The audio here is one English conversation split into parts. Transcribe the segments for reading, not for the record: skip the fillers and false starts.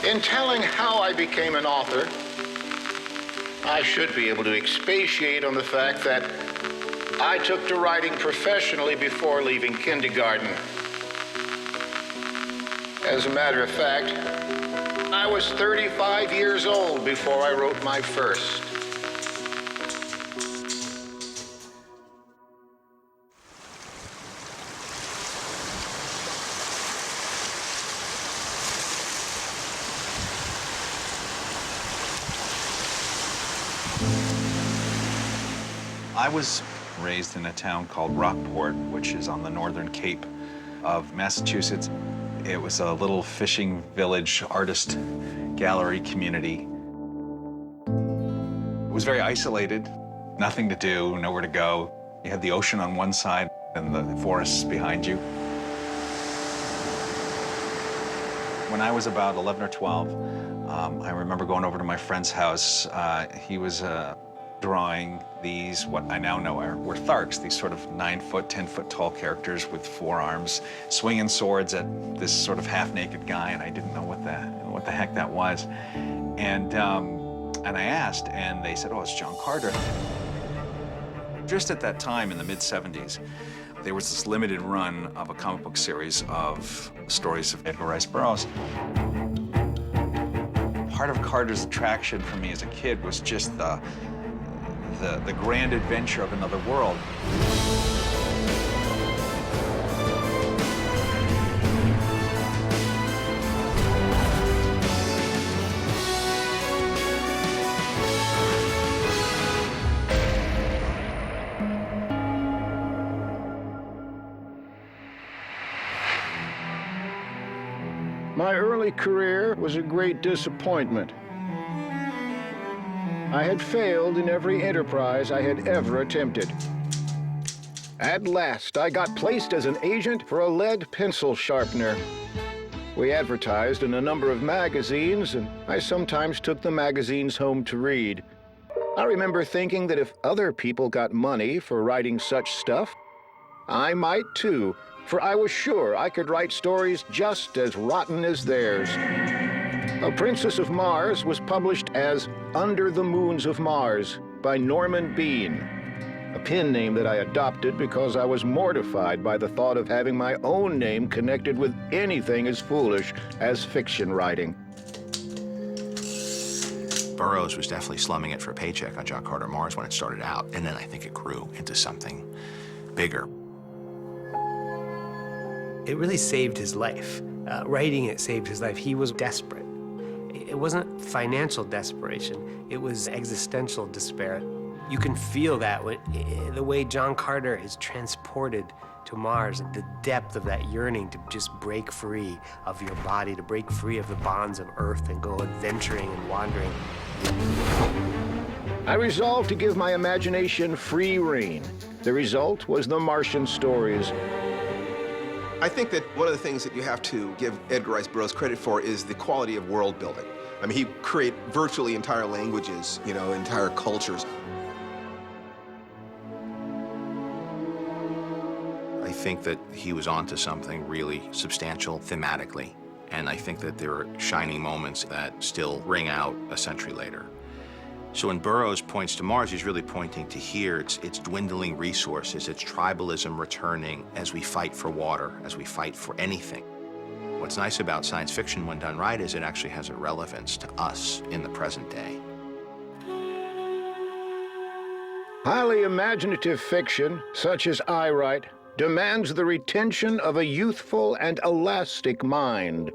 In telling how I became an author, I should be able to expatiate on the fact that I took to writing professionally before leaving kindergarten. As a matter of fact, I was 35 years old before I wrote my first. I was raised in a town called Rockport, which is on the northern cape of Massachusetts. It was a little fishing village, artist gallery community. It was very isolated, nothing to do, nowhere to go. You had the ocean on one side and the forests behind you. When I was about 11 or 12, I remember going over to my friend's house. He was drawing these, what I now know were Tharks, these sort of 9-foot, 10-foot tall characters with 4 arms, swinging swords at this sort of half-naked guy, and I didn't know what the heck that was. And I asked, and they said, oh, it's John Carter. Just at that time, in the mid-'70s, there was this limited run of a comic book series of stories of Edgar Rice Burroughs. Part of Carter's attraction for me as a kid was just the grand adventure of another world. My early career was a great disappointment. I had failed in every enterprise I had ever attempted. At last, I got placed as an agent for a lead pencil sharpener. We advertised in a number of magazines, and I sometimes took the magazines home to read. I remember thinking that if other people got money for writing such stuff, I might too, for I was sure I could write stories just as rotten as theirs. A Princess of Mars was published as Under the Moons of Mars by Norman Bean, a pen name that I adopted because I was mortified by the thought of having my own name connected with anything as foolish as fiction writing. Burroughs was definitely slumming it for a paycheck on John Carter Mars when it started out, and then I think it grew into something bigger. It really saved his life. Writing it saved his life. He was desperate. It wasn't financial desperation, it was existential despair. You can feel that when, the way John Carter is transported to Mars, the depth of that yearning to just break free of your body, to break free of the bonds of Earth and go adventuring and wandering. I resolved to give my imagination free rein. The result was the Martian stories. I think that one of the things that you have to give Edgar Rice Burroughs credit for is the quality of world building. I mean, he created virtually entire languages, you know, entire cultures. I think that he was onto something really substantial thematically, and I think that there are shining moments that still ring out a century later. So when Burroughs points to Mars, he's really pointing to here. It's dwindling resources, it's tribalism returning as we fight for water, as we fight for anything. What's nice about science fiction when done right is it actually has a relevance to us in the present day. Highly imaginative fiction, such as I write, demands the retention of a youthful and elastic mind.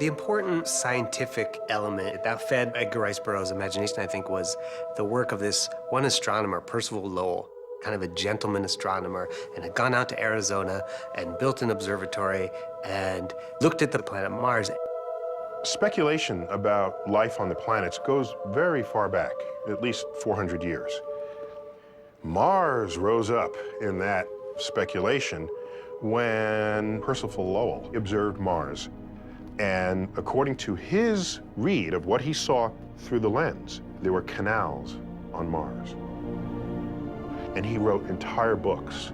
The important scientific element that fed Edgar Rice Burroughs' imagination, I think, was the work of this one astronomer, Percival Lowell, kind of a gentleman astronomer, and had gone out to Arizona and built an observatory and looked at the planet Mars. Speculation about life on the planets goes very far back, at least 400 years. Mars rose up in that speculation when Percival Lowell observed Mars. And according to his read of what he saw through the lens, there were canals on Mars. And he wrote entire books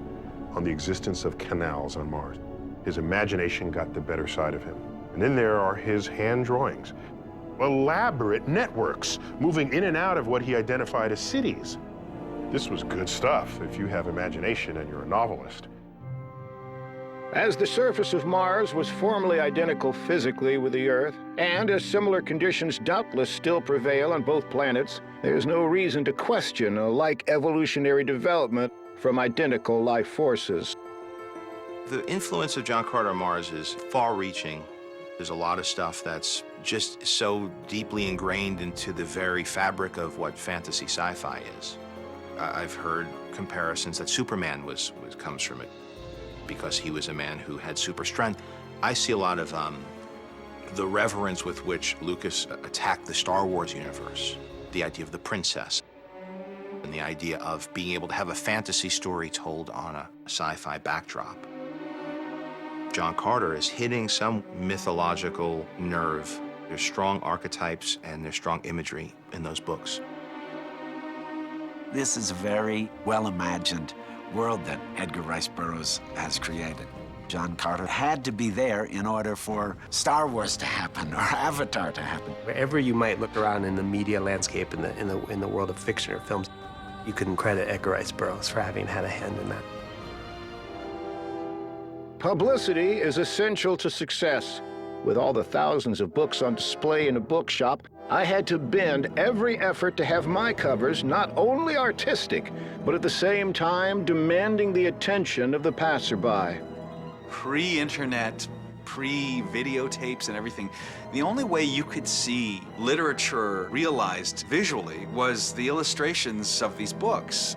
on the existence of canals on Mars. His imagination got the better side of him. And then there are his hand drawings. Elaborate networks moving in and out of what he identified as cities. This was good stuff if you have imagination and you're a novelist. As the surface of Mars was formally identical physically with the Earth, and as similar conditions doubtless still prevail on both planets, there's no reason to question a like evolutionary development from identical life forces. The influence of John Carter on Mars is far-reaching. There's a lot of stuff that's just so deeply ingrained into the very fabric of what fantasy sci-fi is. I've heard comparisons that Superman comes from it, because he was a man who had super strength. I see a lot of the reverence with which Lucas attacked the Star Wars universe, the idea of the princess, and the idea of being able to have a fantasy story told on a sci-fi backdrop. John Carter is hitting some mythological nerve. There's strong archetypes and there's strong imagery in those books. This is a very well-imagined world that Edgar Rice Burroughs has created. John Carter had to be there in order for Star Wars to happen or Avatar to happen. Wherever you might look around in the media landscape, in the world of fiction or films, you couldn't credit Edgar Rice Burroughs for having had a hand in that. Publicity is essential to success. With all the thousands of books on display in a bookshop, I had to bend every effort to have my covers not only artistic, but at the same time demanding the attention of the passerby. Pre-internet, pre-videotapes and everything, the only way you could see literature realized visually was the illustrations of these books.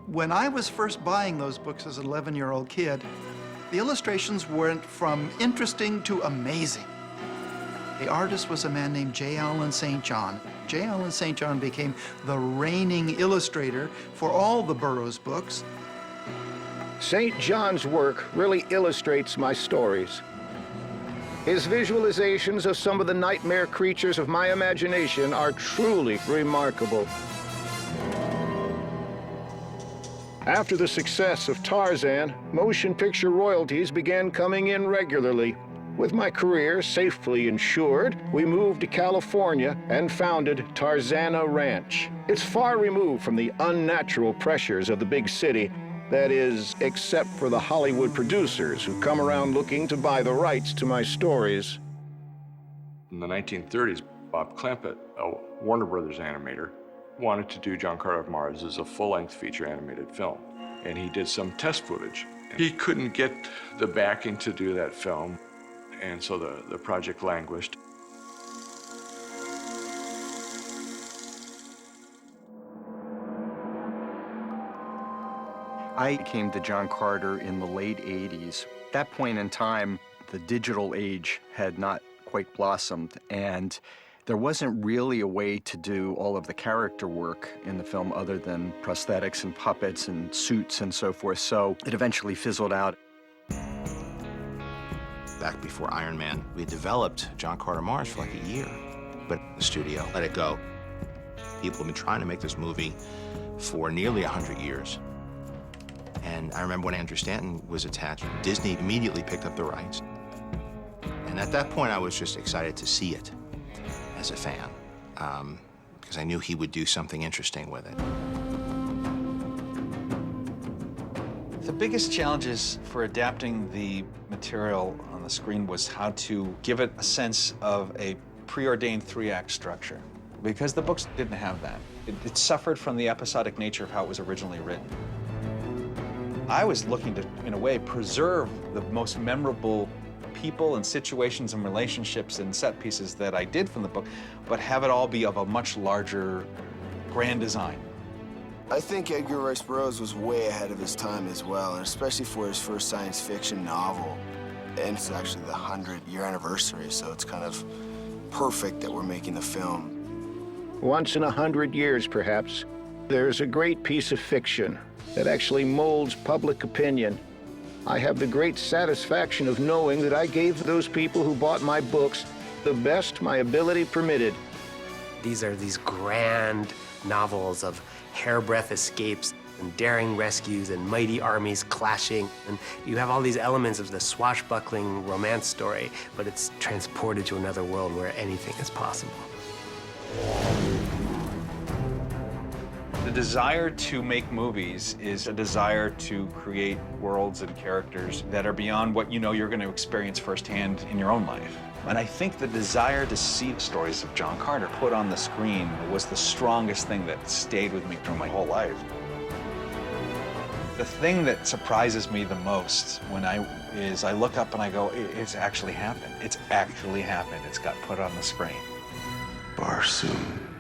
When I was first buying those books as an 11-year-old kid, the illustrations went from interesting to amazing. The artist was a man named J. Allen St. John. J. Allen St. John became the reigning illustrator for all the Burroughs books. St. John's work really illustrates my stories. His visualizations of some of the nightmare creatures of my imagination are truly remarkable. After the success of Tarzan, motion picture royalties began coming in regularly. With my career safely insured, we moved to California and founded Tarzana Ranch. It's far removed from the unnatural pressures of the big city, that is, except for the Hollywood producers who come around looking to buy the rights to my stories. In the 1930s, Bob Clampett, a Warner Brothers animator, wanted to do John Carter of Mars as a full-length feature animated film, and he did some test footage. He couldn't get the backing to do that film, and so the project languished. I came to John Carter in the late 80s. At that point in time, the digital age had not quite blossomed, and there wasn't really a way to do all of the character work in the film other than prosthetics and puppets and suits and so forth, so it eventually fizzled out. Back before Iron Man, we developed John Carter Mars for like a year, but the studio let it go. People have been trying to make this movie for nearly 100 years. And I remember when Andrew Stanton was attached, Disney immediately picked up the rights. And at that point, I was just excited to see it as a fan, because I knew he would do something interesting with it. The biggest challenges for adapting the material on the screen was how to give it a sense of a preordained three-act structure, because the books didn't have that. It suffered from the episodic nature of how it was originally written. I was looking to, in a way, preserve the most memorable people and situations and relationships and set pieces that I did from the book, but have it all be of a much larger grand design. I think Edgar Rice Burroughs was way ahead of his time as well, and especially for his first science fiction novel. And it's actually the 100-year anniversary, so it's kind of perfect that we're making the film. Once in 100 years, perhaps, there's a great piece of fiction that actually molds public opinion. I have the great satisfaction of knowing that I gave those people who bought my books the best my ability permitted. These are these grand novels of hairbreadth escapes. and daring rescues and mighty armies clashing. And you have all these elements of the swashbuckling romance story, but it's transported to another world where anything is possible. The desire to make movies is a desire to create worlds and characters that are beyond what you know you're going to experience firsthand in your own life. And I think the desire to see the stories of John Carter put on the screen was the strongest thing that stayed with me through my whole life. The thing that surprises me the most is I look up and I go, it's actually happened. It's actually happened. It's got put on the screen. Barsoom.